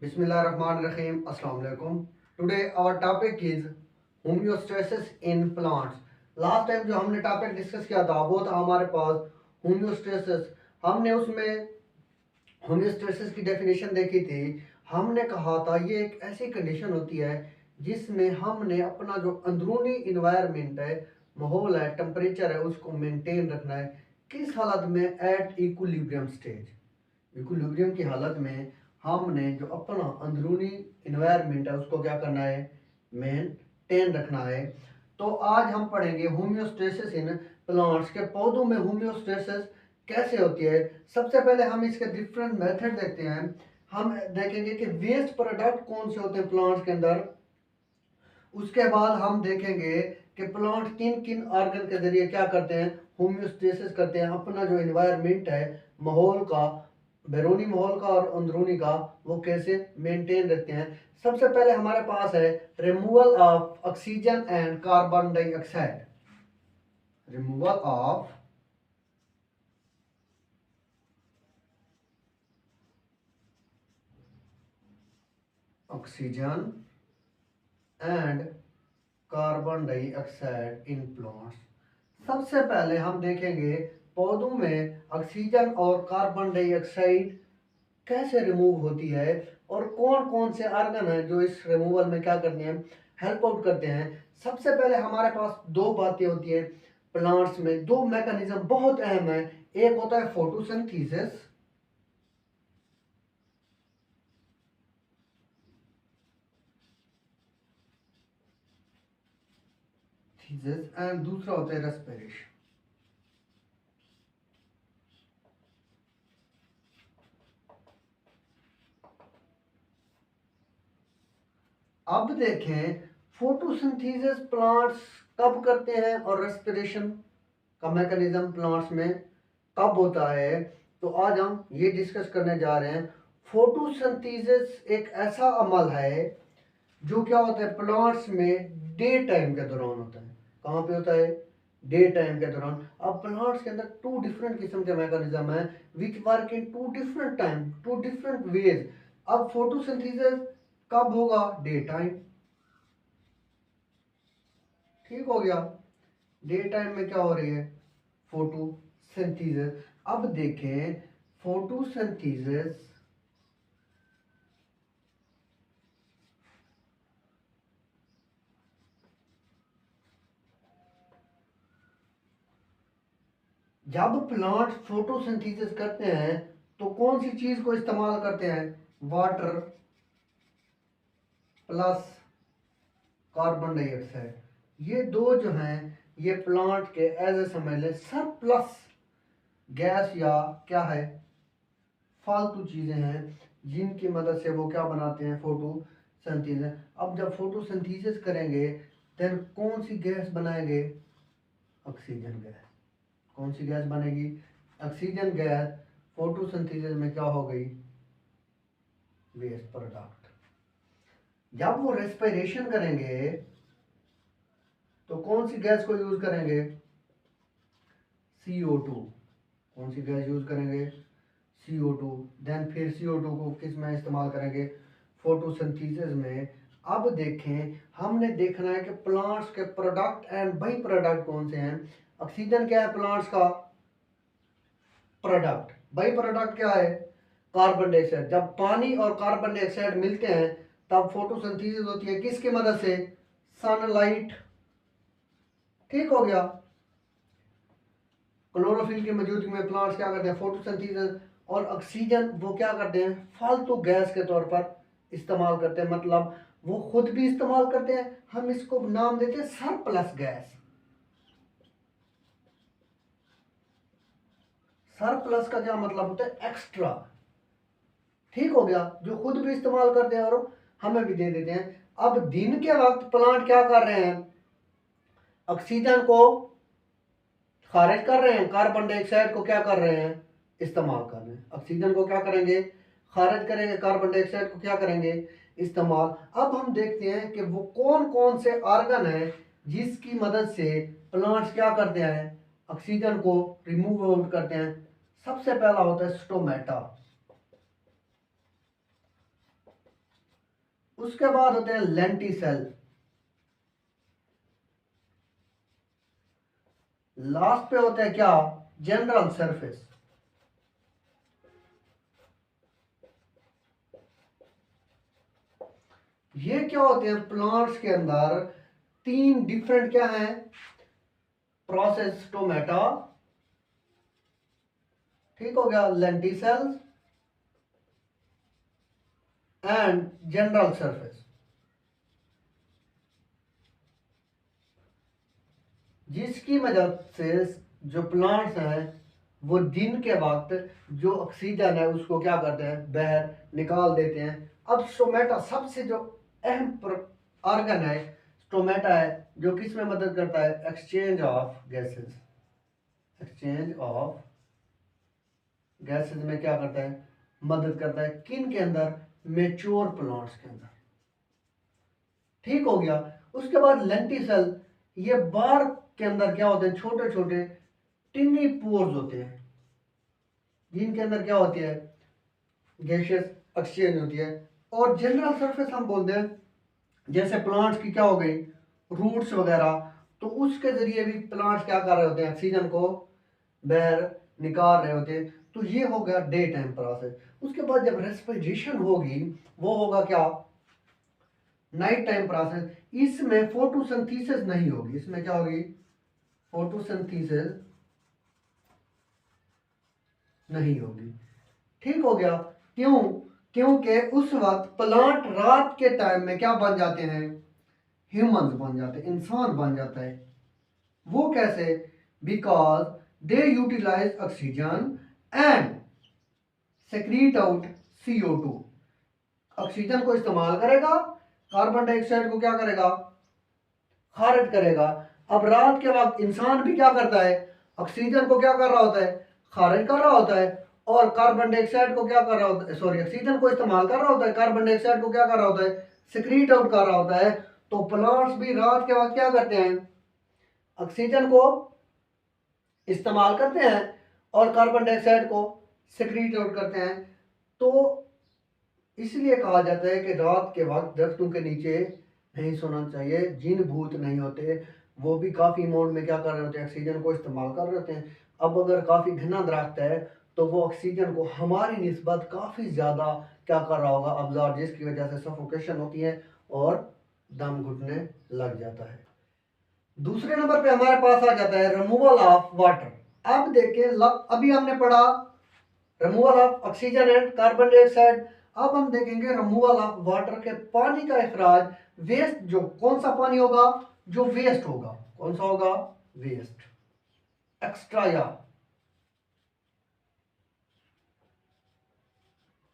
Bismillahirrahmanirrahim. Assalamu alaikum. Today our topic is homeostasis in plants. Last time जो हमने topic discuss किया था वो था हमारे पास होम्योस्टेसिस। हमने उसमें होम्योस्टेसिस की डेफिनेशन देखी थी। हमने कहा था ये एक ऐसी कंडीशन होती है जिसमें हमने अपना जो अंदरूनी इन्वायरमेंट है, माहौल है, टेम्परेचर है, उसको मेंटेन रखना है। किस हालत में? At equilibrium stage. इक्विलिब्रियम की हालत में हमने जो अपना अंदरूनी इन्वायरमेंट है उसको क्या करना है? मेंटेन रखना है। तो आज हम पढ़ेंगे होम्योस्टेसिस इन प्लांट्स के पौधों में होम्योस्टेसिस कैसे होती है। सबसे पहले हम इसके डिफरेंट मेथड देखते हैं। हम देखेंगे कि वेस्ट प्रोडक्ट कौन से होते हैं प्लांट्स के अंदर। उसके बाद हम देखेंगे कि प्लांट किन किन ऑर्गन के जरिए क्या करते हैं? होम्योस्टेसिस करते हैं, अपना जो इन्वायरमेंट है, माहौल का, बैरूनी माहौल का और अंदरूनी का, वो कैसे मेंटेन रखते हैं। सबसे पहले हमारे पास है removal of oxygen and carbon dioxide. Removal of oxygen and carbon dioxide in plants. सबसे पहले हम देखेंगे पौधों में ऑक्सीजन और कार्बन डाइऑक्साइड कैसे रिमूव होती है और कौन कौन से ऑर्गन हैं जो इस रिमूवल में क्या करते हैं? हेल्प आउट करते हैं। सबसे पहले हमारे पास दो बातें होती है प्लांट्स में, दो मैकेनिज्म बहुत अहम है। एक होता है फोटोसिंथेसिस एंड दूसरा होता है रेस्पिरेशन। अब देखें फोटोसिंथेसिस प्लांट्स कब करते हैं और रेस्पिरेशन का मैकेनिज्म प्लांट्स में कब होता है। तो आज हम ये डिस्कस करने जा रहे हैं। फोटोसिंथेसिस एक ऐसा अमल है जो क्या होता है प्लांट्स में डे टाइम के दौरान होता है। कहाँ पे होता है? डे टाइम के दौरान। अब प्लांट्स के अंदर टू डिफरेंट किस्म के मैकेनिज्म है which work in two different time, two different ways. अब फोटोसिंथेसिस कब होगा? Daytime. ठीक हो गया। डे टाइम में क्या हो रही है? फोटोसिंथेसिस। अब देखें फोटोसिंथेसिस जब प्लांट फोटोसिंथेसिस करते हैं तो कौन सी चीज को इस्तेमाल करते हैं? Water plus carbon dioxide. ये दो जो हैं ये प्लांट के एज ए समझ ले सरप्लस गैस या क्या है, फालतू चीजें हैं जिनकी मदद से वो क्या बनाते हैं? फोटोसिंथेसिस। अब जब फोटोसिंथेसिस करेंगे देन कौन सी गैस बनाएंगे? Oxygen gas. कौन सी गैस बनेगी? Oxygen gas. फोटोसिंथेसिस में क्या हो गई? Waste product. जब वो रेस्पिरेशन करेंगे तो कौन सी गैस को यूज करेंगे? CO2। कौन सी गैस यूज करेंगे? CO2। देन फिर CO2 को किस में इस्तेमाल करेंगे? फोटोसिंथेसिस में। अब देखें हमने देखना है कि प्लांट्स के प्रोडक्ट एंड बाई प्रोडक्ट कौन से हैं। ऑक्सीजन क्या है प्लांट्स का प्रोडक्ट, बाई प्रोडक्ट क्या है? Carbon dioxide. जब पानी और कार्बन डाइऑक्साइड मिलते हैं तब फोटोसिंथेसिस होती है किसकी मदद से? सनलाइट। ठीक हो गया। क्लोरोफिल की मौजूदगी में प्लांट्स क्या करते हैं? फोटोसिंथेसिस। और ऑक्सीजन वो क्या करते हैं? फालतू गैस के तौर पर इस्तेमाल करते हैं, मतलब वो खुद भी इस्तेमाल करते हैं। हम इसको नाम देते हैं सरप्लस गैस। सरप्लस का क्या मतलब होता है? एक्स्ट्रा। ठीक हो गया, जो खुद भी इस्तेमाल करते हैं और हमें भी दे देते हैं। अब दिन के वक्त प्लांट क्या कर रहे हैं? ऑक्सीजन को खारिज कर रहे हैं, कार्बन डाइऑक्साइड को क्या कर रहे हैं? इस्तेमाल कर रहे हैं। ऑक्सीजन को क्या करेंगे? खारिज करेंगे, कार्बन डाइऑक्साइड को क्या करेंगे? इस्तेमाल। अब हम देखते हैं कि वो कौन कौन से ऑर्गन है जिसकी मदद से प्लांट्स क्या करते हैं? ऑक्सीजन को रिमूव आउट करते हैं। सबसे पहला होता है स्टोमेटा। उसके बाद होते हैं लेंटिसेल, लास्ट पे होते हैं क्या, जनरल सरफेस। ये क्या होते हैं, प्लांट्स के अंदर तीन डिफरेंट क्या हैं प्रोसेस, स्टोमेटा, ठीक हो गया, लेंटिसेल्स एंड जनरल सरफेस, जिसकी मदद से जो प्लांट्स हैं वो दिन के वक्त जो ऑक्सीजन है उसको क्या करते हैं, बाहर निकाल देते हैं। अब स्टोमेटा सबसे जो अहम ऑर्गन है, स्टोमेटा है, जो किस में मदद करता है, exchange of gases, exchange of gases में क्या करता है, मदद करता है, किन के अंदर, मेच्योर प्लांट्स के अंदर, ठीक हो गया। उसके बाद लेंटिसल, ये बार के अंदर क्या होते हैं, छोटे छोटे टिनी पोर्स होते हैं, जिनके अंदर क्या होती है, गैसेस एक्सचेंज होती है। और जनरल सरफेस हम बोलते हैं, जैसे प्लांट्स की क्या हो गई, रूट्स वगैरह, तो उसके जरिए भी प्लांट्स क्या कर रहे होते हैं, ऑक्सीजन को बाहर निकाल रहे होते हैं। तो ये हो गया डे टाइम प्रोसेस। उसके बाद जब रेस्पिरेशन होगी वो होगा क्या, नाइट टाइम प्रोसेस। इसमें फोटोसिंथेसिस नहीं होगी, इसमें क्या होगी, फोटोसिंथेसिस नहीं होगी, ठीक हो गया। क्यों, क्योंकि उस वक्त प्लांट रात के टाइम में क्या बन जाते हैं, ह्यूमंस बन जाते हैं, इंसान बन जाता है। वो कैसे, because they utilise oxygen and secrete out CO2, oxygen को इस्तेमाल करेगा, कार्बन डाइऑक्साइड को क्या करेगा, खारिज करेगा। अब रात के वक्त इंसान भी क्या करता है, ऑक्सीजन को क्या कर रहा होता है, खारिज कर रहा होता है, और कार्बन डाइऑक्साइड को क्या कर रहा होता है, सॉरी, ऑक्सीजन को इस्तेमाल कर रहा होता है, कार्बन डाइऑक्साइड को क्या कर रहा होता है, सिक्रीट आउट कर रहा होता है। तो प्लांट्स भी रात के वक्त क्या करते हैं, ऑक्सीजन को इस्तेमाल करते हैं और कार्बन डाइऑक्साइड को सिक्रीट आउट करते हैं। तो इसलिए कहा जाता है कि रात के वक्त दरख्तों के नीचे नहीं सोना चाहिए, जिन भूत नहीं होते वो भी काफ़ी अमाउंट में क्या कर रहे होते हैं, ऑक्सीजन को इस्तेमाल कर रहे होते हैं। अब अगर काफ़ी घना दरख्त है तो वो ऑक्सीजन को हमारी निस्बत काफ़ी ज़्यादा क्या कर रहा होगा, अब्जॉर्ब, जिसकी वजह से सफोकेशन होती है और दम घुटने लग जाता है। दूसरे नंबर पे हमारे पास आ जाता है रिमूवल ऑफ वाटर। अब देखें, अभी हमने पढ़ा removal of oxygen and carbon dioxide. अब हम देखेंगे रिमूवल ऑफ वाटर के पानी का इखराज, वेस्ट, जो कौन सा पानी होगा, जो वेस्ट होगा, कौन सा होगा, वेस्ट, एक्स्ट्रा, या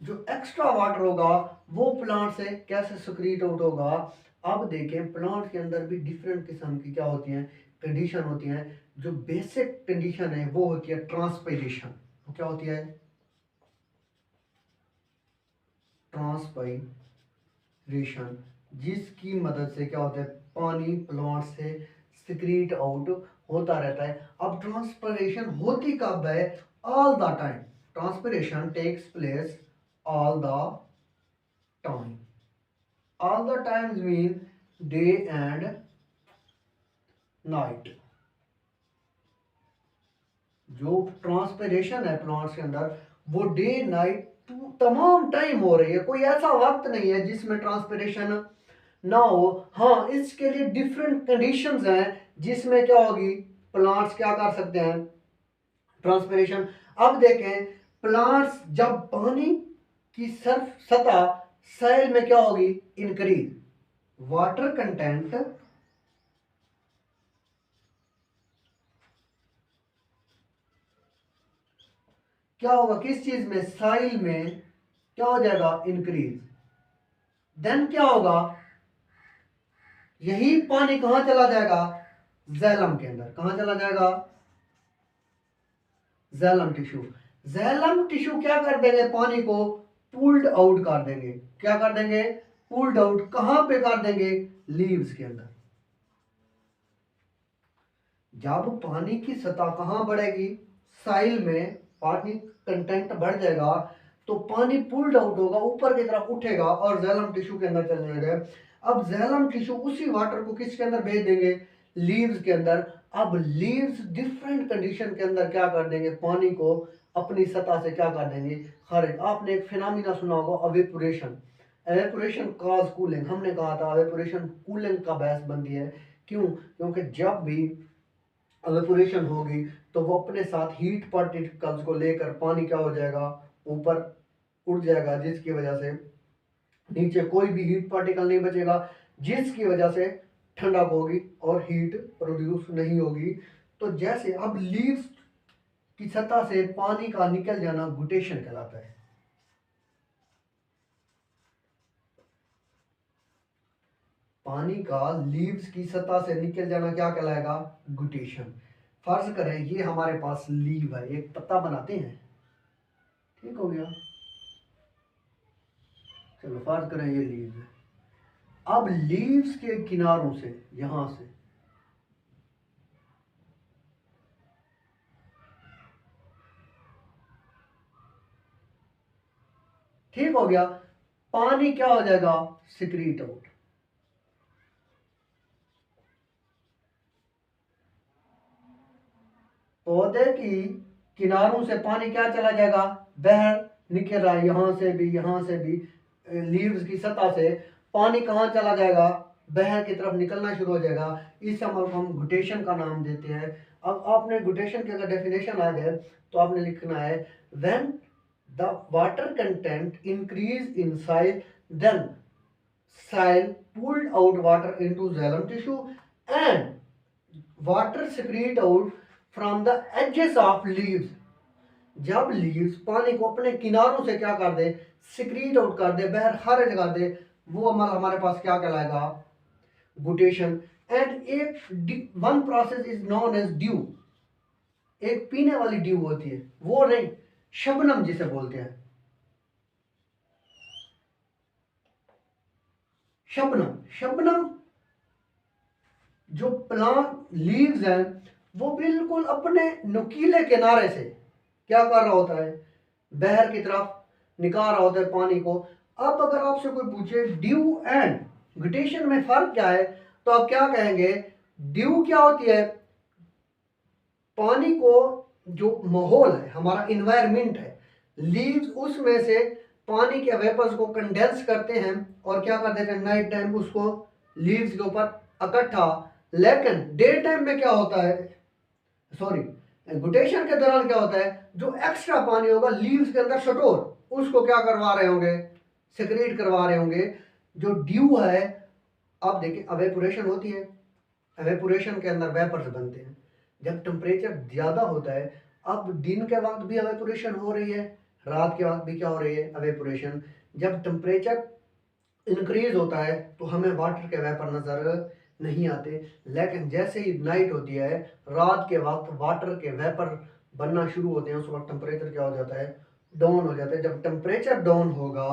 जो एक्स्ट्रा वाटर होगा वो प्लांट से कैसे सिक्रीट आउट होगा। अब देखें, प्लांट के अंदर भी डिफरेंट किस्म की क्या होती हैं, कंडीशन होती हैं। जो बेसिक कंडीशन है वो होती है ट्रांसपायरेशन। वो क्या होती है, ट्रांसपायरेशन, जिसकी मदद से क्या होता है, पानी प्लांट से सिक्रीट आउट होता रहता है। अब ट्रांसपायरेशन होती कब है, all the time, transpiration takes place all the time, all the times mean day and night। जो ट्रांसपिरेशन है प्लांट्स के अंदर वो डे नाइट तमाम टाइम हो रही है, कोई ऐसा वक्त नहीं है जिसमें ट्रांसपिरेशन ना हो। हाँ, इसके लिए डिफरेंट कंडीशंस हैं जिसमें क्या होगी, प्लांट्स क्या कर सकते हैं, ट्रांसपिरेशन। अब देखें, प्लांट्स जब पानी की सतह सैल में क्या होगी, इंक्रीज, वाटर कंटेंट क्या होगा, किस चीज में, साइल में क्या हो जाएगा, इंक्रीज। देन क्या होगा, यही पानी कहां चला जाएगा, जैलम के अंदर, कहां चला जाएगा, जैलम टिश्यू। जैलम टिश्यू क्या कर देंगे, पानी को पुल्ड आउट कर देंगे, क्या कर देंगे, पुल्ड आउट, कहां पे कर देंगे, लीव्स के अंदर। जब पानी की सतह कहां बढ़ेगी, साइल में पानी कंटेंट बढ़ जाएगा, तो पानी पुल्ड आउट होगा, ऊपर की तरफ उठेगा और जैलम टिश्यू के अंदर चले जाएगा। अब जैलम टिश्यू उसी वाटर को किसके अंदर भेज देंगे, लीव्स के अंदर। अब लीव्स डिफरेंट कंडीशन के अंदर क्या कर देंगे, पानी को अपनी सतह से क्या कर देंगे, खारिज। आपने एक फिनोमिना सुना होगा, अवेपोरेशन। एवेपोरेशन कॉज कूलिंग, हमने कहा था एवेपोरेशन कूलिंग का बहस बनती है। क्यों? क्योंकि जब भी एवेपोरेशन होगी तो वो अपने साथ हीट पार्टिकल्स को लेकर पानी क्या हो जाएगा, ऊपर उड़ जाएगा, जिसकी वजह से नीचे कोई भी हीट पार्टिकल नहीं बचेगा, जिसकी वजह से ठंडक होगी और हीट प्रोड्यूस नहीं होगी। तो जैसे अब लीव्स की सतह से पानी का निकल जाना गुटेशन कहलाता है। पानी का लीव्स की सतह से निकल जाना क्या कहलाएगा, गुटेशन। फर्ज करें ये हमारे पास लीव है, एक पत्ता बनाते हैं, ठीक हो गया। चलो फर्ज करें ये लीव है। अब लीव्स के किनारों से, यहां से ठीक हो गया, पानी क्या हो जाएगा, सिक्रीट आउट। पौधे की किनारों से पानी क्या चला जाएगा, बाहर निकल रहा है, यहां से भी यहां से भी। लीव्स की सतह से पानी कहाँ चला जाएगा, बाहर की तरफ निकलना शुरू हो जाएगा। इस अमल को हम गुटेशन का नाम देते हैं। अब आपने गुटेशन की अगर डेफिनेशन आ जाए तो आपने लिखना है, when the water content increase in size then soil pulled out water into xylem tissue and water secrete out from the edges of leaves। जब लीव्स पानी को अपने किनारों से क्या कर दे, सिक्रीट आउट कर दे, बाहर खारिज कर दे, वो अमल हमारे पास क्या कहलाएगा, गुटेशन। एंड एक one process is known as dew, एक पीने वाली ड्यू होती है, वो नहीं, शबनम जिसे बोलते हैं, शबनम। शबनम जो प्लांट लीव्स हैं वो बिल्कुल अपने नुकीले किनारे से क्या कर रहा होता है, बहर की तरफ निकाल रहा होता है पानी को। अब अगर आपसे कोई पूछे ड्यू एंड गुटेशन में फर्क क्या है, तो आप क्या कहेंगे, ड्यू क्या होती है, पानी को जो माहौल है, हमारा इन्वायरमेंट है, लीव्स उसमें से पानी के वेपर्स को कंडेंस करते हैं और क्या कर देते हैं, नाइट टाइम उसको लीव्स के ऊपर इकट्ठा। लेकिन डे टाइम में क्या होता है, सॉरी गुटेशन के दौरान क्या होता है, जो एक्स्ट्रा पानी होगा लीव्स के अंदर स्टोर, उसको क्या करवा रहे होंगे, सिक्रीट करवा रहे होंगे। जो ड्यू है, अब देखिए अवेपोरेशन होती है, एवेपोरेशन के अंदर वेपर्स बनते हैं। जब टेम्परेचर ज़्यादा होता है, अब दिन के वक्त भी एवेपोरेशन हो रही है, रात के वक्त भी क्या हो रही है, एवेपोरेशन। जब टेम्परेचर इंक्रीज होता है तो हमें वाटर के वेपर नज़र नहीं आते, लेकिन जैसे ही नाइट होती है, रात के वक्त वाटर के वेपर बनना शुरू होते हैं, उस वक्त टेम्परेचर क्या हो जाता है, डाउन हो जाता है। जब टेम्परेचर डाउन होगा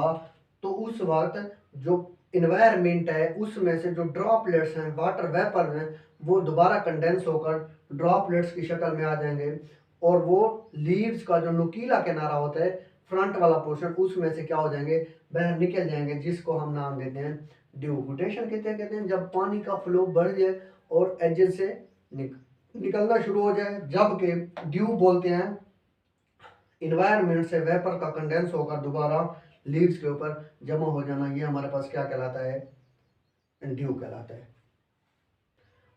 तो उस वक्त जो इन्वायरमेंट है उसमें से जो ड्रॉपलेट्स हैं, वाटर वेपर हैं, वो दोबारा कंडेंस होकर ड्रॉपलेट्स की शक्ल में आ जाएंगे और वो लीव्स का जो नुकीला किनारा होता है, फ्रंट वाला पोर्शन, उसमें से क्या हो जाएंगे, बाहर निकल जाएंगे, जिसको हम नाम देते हैं ड्यू। गुटेशन कहते हैं जब पानी का फ्लो बढ़ जाए और एजेस से निकलना शुरू हो जाए। जबकि ड्यू बोलते हैं इन्वायरमेंट से वेपर का कंडेंस होकर दोबारा लीव्स के ऊपर जमा हो जाना, ये हमारे पास क्या कहलाता है, ड्यू कहलाता है।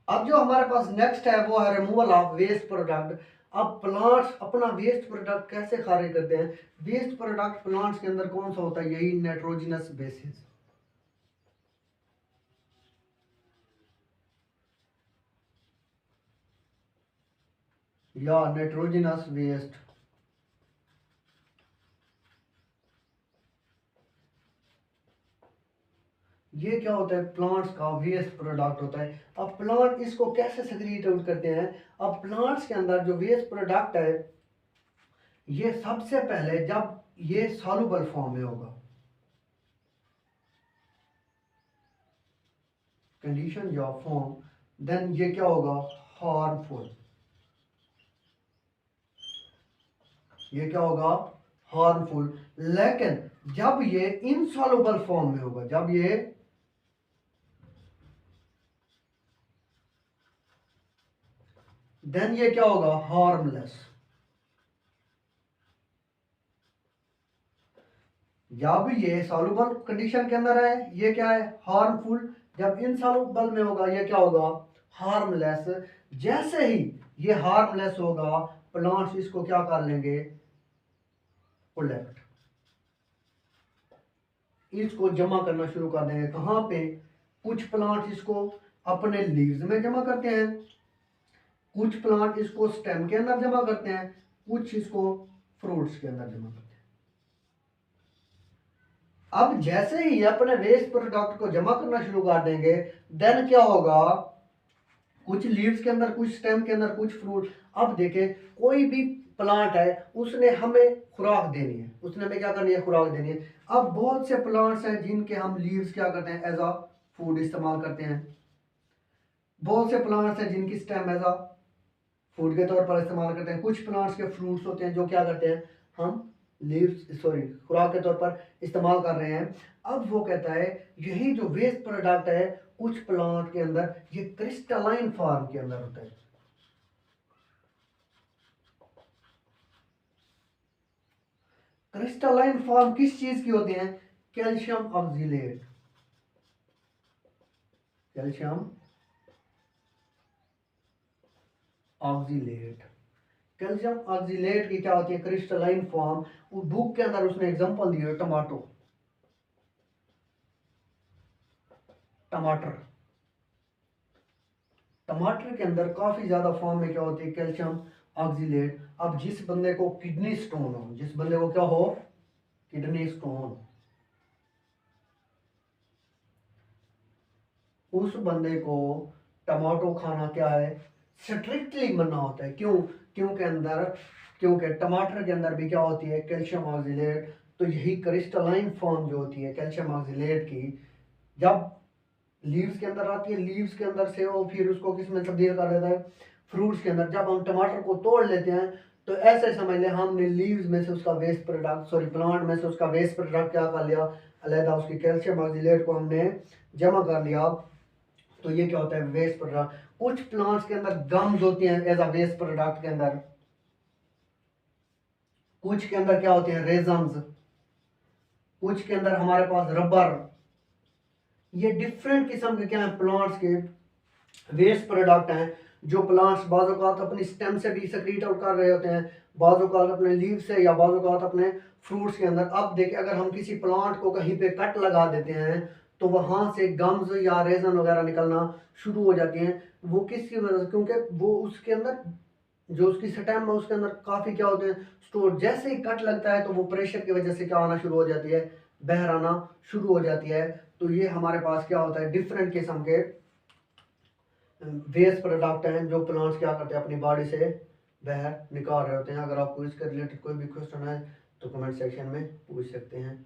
अब जो हमारे पास नेक्स्ट है वो है रिमूवल ऑफ वेस्ट प्रोडक्ट। अब प्लांट्स अपना वेस्ट प्रोडक्ट कैसे खारिज करते हैं, वेस्ट प्रोडक्ट प्लांट्स के अंदर कौन सा होता है, यही नाइट्रोजनस बेसिस। या नाइट्रोजनस वेस्ट, ये क्या होता है, प्लांट्स का वेस्ट प्रोडक्ट होता है। अब प्लांट इसको कैसे सेक्रीट आउट करते हैं, अब प्लांट्स के अंदर जो वेस्ट प्रोडक्ट है, ये सबसे पहले जब ये सॉल्युबल फॉर्म में होगा, कंडीशन या फॉर्म, देन ये क्या होगा, हार्मफुल। ये क्या होगा, हार्मफुल, लेकिन जब ये इनसॉल्युबल फॉर्म में होगा, जब ये देन ये क्या होगा, हार्मलेस। जब ये सॉल्युबल कंडीशन के अंदर है ये क्या है, हार्मफुल। जब इनसॉल्युबल में होगा ये क्या होगा, हार्मलेस। जैसे ही ये हार्मलेस होगा प्लांट्स इसको क्या कर लेंगे, कोलेक्ट, इसको जमा करना शुरू कर देंगे। कहाँ पे, कुछ प्लांट इसको अपने लीव्स में जमा करते हैं, कुछ प्लांट इसको स्टेम के अंदर जमा करते हैं, कुछ इसको फ्रूट्स के अंदर जमा करते हैं। अब जैसे ही अपने वेस्ट प्रोडक्ट को जमा करना शुरू कर देंगे देन क्या होगा, कुछ लीव्स के अंदर, कुछ स्टेम के अंदर, कुछ फ्रूट। अब देखें कोई भी प्लांट है उसने हमें खुराक देनी है, उसने हमें क्या करनी है, खुराक देनी है। अब बहुत से प्लांट्स हैं जिनके हम लीव्स क्या करते हैं, एज अ फूड इस्तेमाल करते हैं। बहुत से प्लांट्स हैं जिनकी स्टेम एज अ फूड के तौर पर इस्तेमाल करते हैं। कुछ प्लांट्स के फ्रूट्स होते हैं जो क्या करते हैं, हम लीव्स सॉरी खुराक के तौर पर इस्तेमाल कर रहे हैं। अब वो कहता है यही जो वेस्ट प्रोडक्ट है कुछ प्लांट के अंदर ये क्रिस्टलाइन फॉर्म के अंदर होता है। क्रिस्टलाइन फॉर्म किस चीज की होती है, calcium oxalate, calcium oxalate. Calcium oxalate की क्या होती है, क्रिस्टलाइन फॉर्म। वो बुक के अंदर उसने एग्जांपल दिए टमाटो, टमाटर, टमाटर के अंदर काफी ज्यादा फॉर्म में क्या होती है, कैल्शियम ऑक्सीलेट। अब जिस बंदे को किडनी स्टोन हो, जिस बंदे को क्या हो, किडनी स्टोन, उस बंदे को टमाटो खाना क्या है, स्ट्रिक्टली मना होता है। क्यों, क्योंकि अंदर, क्योंकि टमाटर के अंदर भी क्या होती है, कैल्शियम ऑक्सीलेट। तो यही क्रिस्टलाइन फॉर्म जो होती है कैल्शियम ऑक्सीलेट की, जब लीव्स के अंदर आती है, लीव्स के अंदर से वो फिर उसको किस में तब्दील कर देता है, फ्रूट्स के अंदर। जब हम टमाटर को तोड़ लेते हैं तो ऐसे समझ लें हमने लीव्स में से उसका वेस्ट प्रोडक्ट, सॉरी प्लांट में से उसका वेस्ट प्रोडक्ट क्या कर लिया, अलहदा उसकी कैल्शियम ऑक्सीलेट को हमने जमा कर लिया। तो ये क्या होता है, वेस्ट प्रोडक्ट। कुछ प्लांट्स के अंदर गम्स होती हैं एज अ वेस्ट प्रोडक्ट के अंदर, कुछ के अंदर क्या होते हैं, रेजन्स, कुछ के अंदर हमारे पास रबर। ये डिफरेंट किस्म के क्या है, प्लांट्स के वेस्ट प्रोडक्ट हैं जो प्लांट्स बाज़ अपनी स्टेम से भी सेक्रीट आउट कर रहे होते हैं, बाज़ अपने लीव से, या बाज़ अपने फ्रूट्स के अंदर। अब देखिए अगर हम किसी प्लांट को कहीं पे कट लगा देते हैं तो वहां से गम्स या रेजन वगैरह निकलना शुरू हो जाती हैं। वो किसकी वजह से, क्योंकि वो उसके अंदर जो उसकी स्टेम है उसके अंदर काफ़ी क्या होते हैं, स्टोर। जैसे ही कट लगता है तो वो प्रेशर की वजह से क्या आना शुरू हो जाती है, बहर आना शुरू हो जाती है। तो ये हमारे पास क्या होता है, डिफरेंट किस्म के वेस्ट प्रोडक्ट हैं जो प्लांट्स क्या करते हैं, अपनी बॉडी से बाहर निकाल रहे होते हैं। अगर आपको इसके रिलेटेड कोई भी क्वेश्चन है तो कमेंट सेक्शन में पूछ सकते हैं।